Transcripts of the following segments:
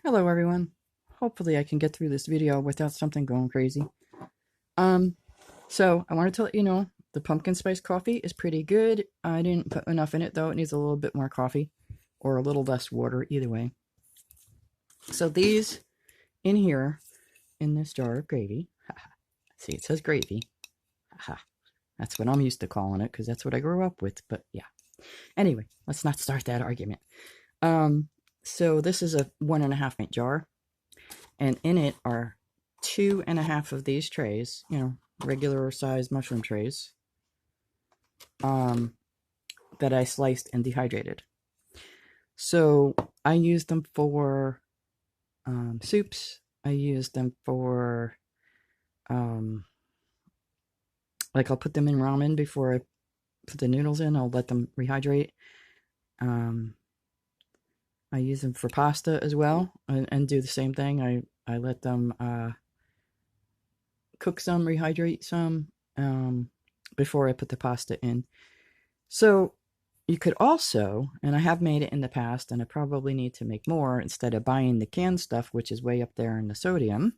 Hello everyone. Hopefully I can get through this video without something going crazy. Um, so I wanted to let you know the pumpkin spice coffee is pretty good. I didn't put enough in it though. It needs a little bit more coffee or a little less water, either way. So these in here, in this jar of gravy. See, it says gravy. That's what I'm used to calling it because that's what I grew up with, but yeah. Anyway, let's not start that argument. So this is a 1.5 pint jar. And in it are 2.5 of these trays, regular size mushroom trays, that I sliced and dehydrated. So I use them for soups. I use them for, like I'll put them in ramen before I put the noodles in. I'll let them rehydrate. I use them for pasta as well, and do the same thing. I let them cook some, rehydrate some, before I put the pasta in. So you could also, and I have made it in the past, and I probably need to make more instead of buying the canned stuff, which is way up there in the sodium.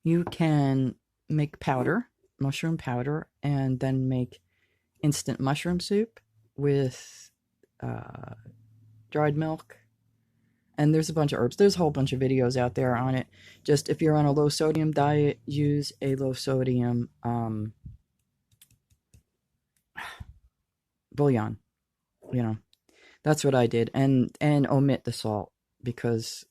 You can make powder, mushroom powder, and then make instant mushroom soup with dried milk. And there's a bunch of herbs. There's a whole bunch of videos out there on it. Just if you're on a low sodium diet, use a low sodium bouillon. That's what I did. And omit the salt because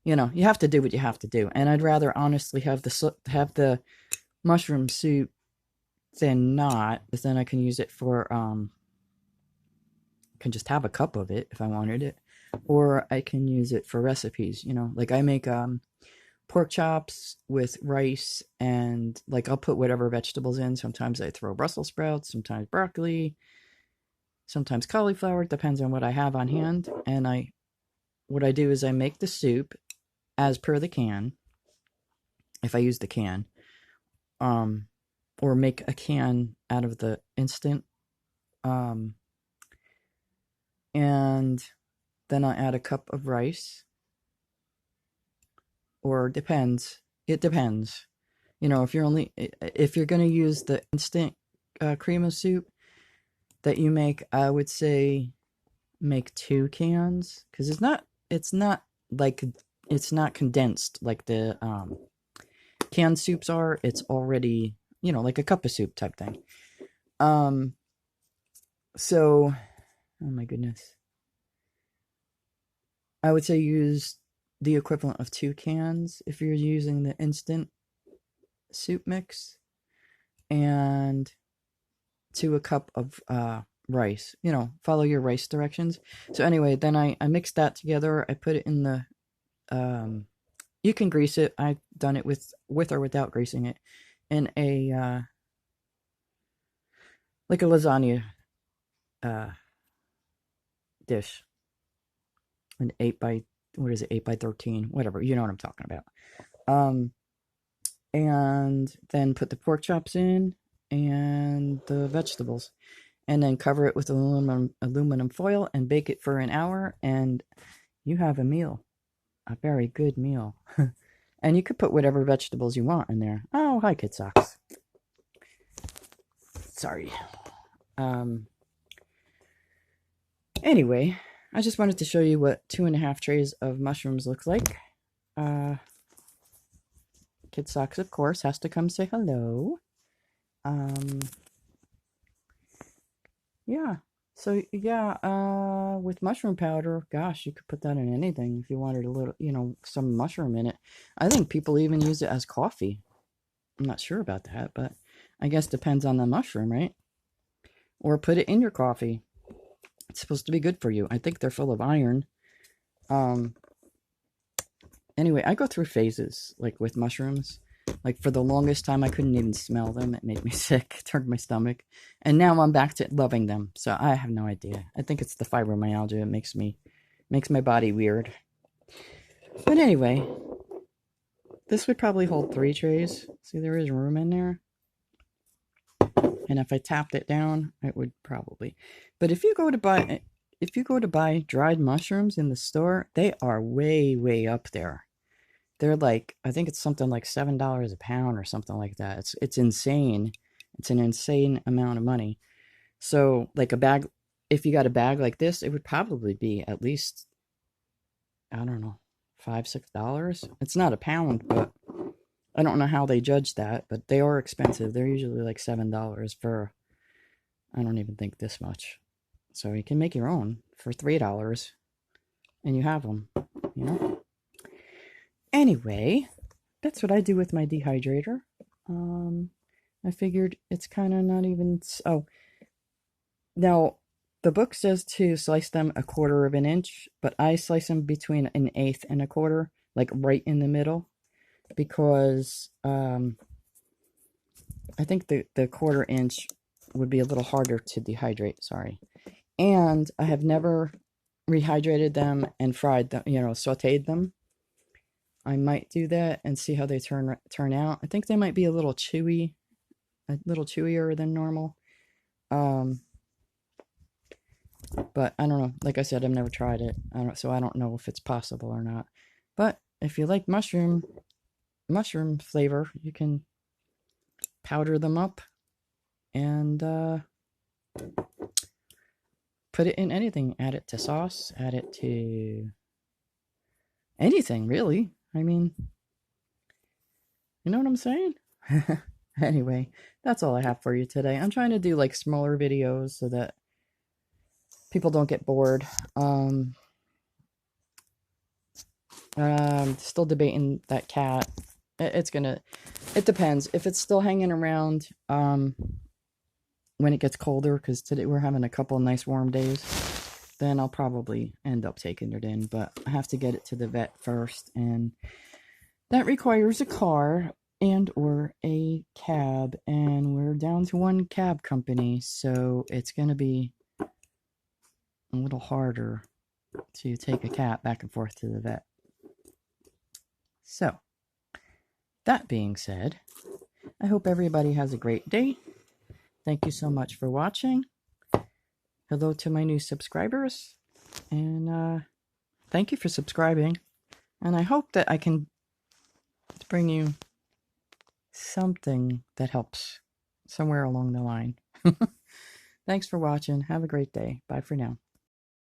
you have to do what you have to do. And I'd rather honestly have the mushroom soup than not, because then I can use it for I can just have a cup of it if I wanted it. Or I can use it for recipes, like I make pork chops with rice, and like I'll put whatever vegetables in. Sometimes I throw Brussels sprouts, sometimes broccoli, sometimes cauliflower. It depends on what I have on hand. And what I do is I make the soup as per the can, if I use the can, or make a can out of the instant, and then I add a cup of rice, or depends. It depends. If you're going to use the instant cream of soup that you make, I would say make 2 cans, because it's not condensed like the canned soups are. It's already, like a cup of soup type thing. So, oh my goodness. I would say use the equivalent of 2 cans if you're using the instant soup mix, and to a cup of rice. Follow your rice directions. So anyway, then I mix that together. I put it in the you can grease it. I've done it with or without greasing it, in a like a lasagna dish, an 8 by, what is it, 8 by 13, whatever, you know what I'm talking about. And then put the pork chops in and the vegetables, and then cover it with aluminum foil and bake it for an hour, and you have a meal, a very good meal. And you could put whatever vegetables you want in there. Oh, hi, Kid Socks. Sorry. Anyway, I just wanted to show you what 2.5 trays of mushrooms look like. Kid Socks, of course, has to come say hello. Yeah. So, yeah, with mushroom powder, gosh, you could put that in anything if you wanted a little, some mushroom in it. I think people even use it as coffee. I'm not sure about that, but I guess depends on the mushroom, right? Or put it in your coffee. It's supposed to be good for you. I think they're full of iron. Anyway, I go through phases, like with mushrooms. Like for the longest time, I couldn't even smell them. It made me sick. It turned my stomach. And now I'm back to loving them. So I have no idea. I think it's the fibromyalgia. It makes my body weird. But anyway, this would probably hold 3 trays. See, there is room in there. And if I tapped it down, it would probably. But if you go to buy, if you go to buy dried mushrooms in the store, they are way, way up there. They're like, I think it's something like $7 a pound or something like that. It's insane. It's an insane amount of money. So like a bag, if you got a bag like this, it would probably be at least, I don't know, $5, $6. It's not a pound, but I don't know how they judge that, but they are expensive. They're usually like $7 for, I don't even think this much. So you can make your own for $3 and you have them, you know? Anyway, that's what I do with my dehydrator. I figured it's kind of not even, oh, now the book says to slice them 1/4 of an inch, but I slice them between 1/8 and 1/4, like right in the middle, because I think the 1/4 inch would be a little harder to dehydrate, sorry. And I have never rehydrated them and fried them, sauteed them. I might do that and see how they turn out. I think they might be a little chewier than normal. But I don't know. Like I said, I've never tried it. So I don't know if it's possible or not. But if you like mushroom flavor, you can powder them up and put it in anything. Add it to sauce. Add it to anything, really. I mean, you know what I'm saying? Anyway, that's all I have for you today. I'm trying to do like smaller videos so that people don't get bored. Still debating that cat. It depends. If it's still hanging around when it gets colder, because today we're having a couple nice warm days, then I'll probably end up taking it in. But I have to get it to the vet first, and that requires a car and or a cab, and we're down to one cab company, so it's going to be a little harder to take a cat back and forth to the vet. So, that being said, I hope everybody has a great day. Thank you so much for watching. Hello to my new subscribers, and thank you for subscribing. And I hope that I can bring you something that helps somewhere along the line. Thanks for watching. Have a great day. Bye for now.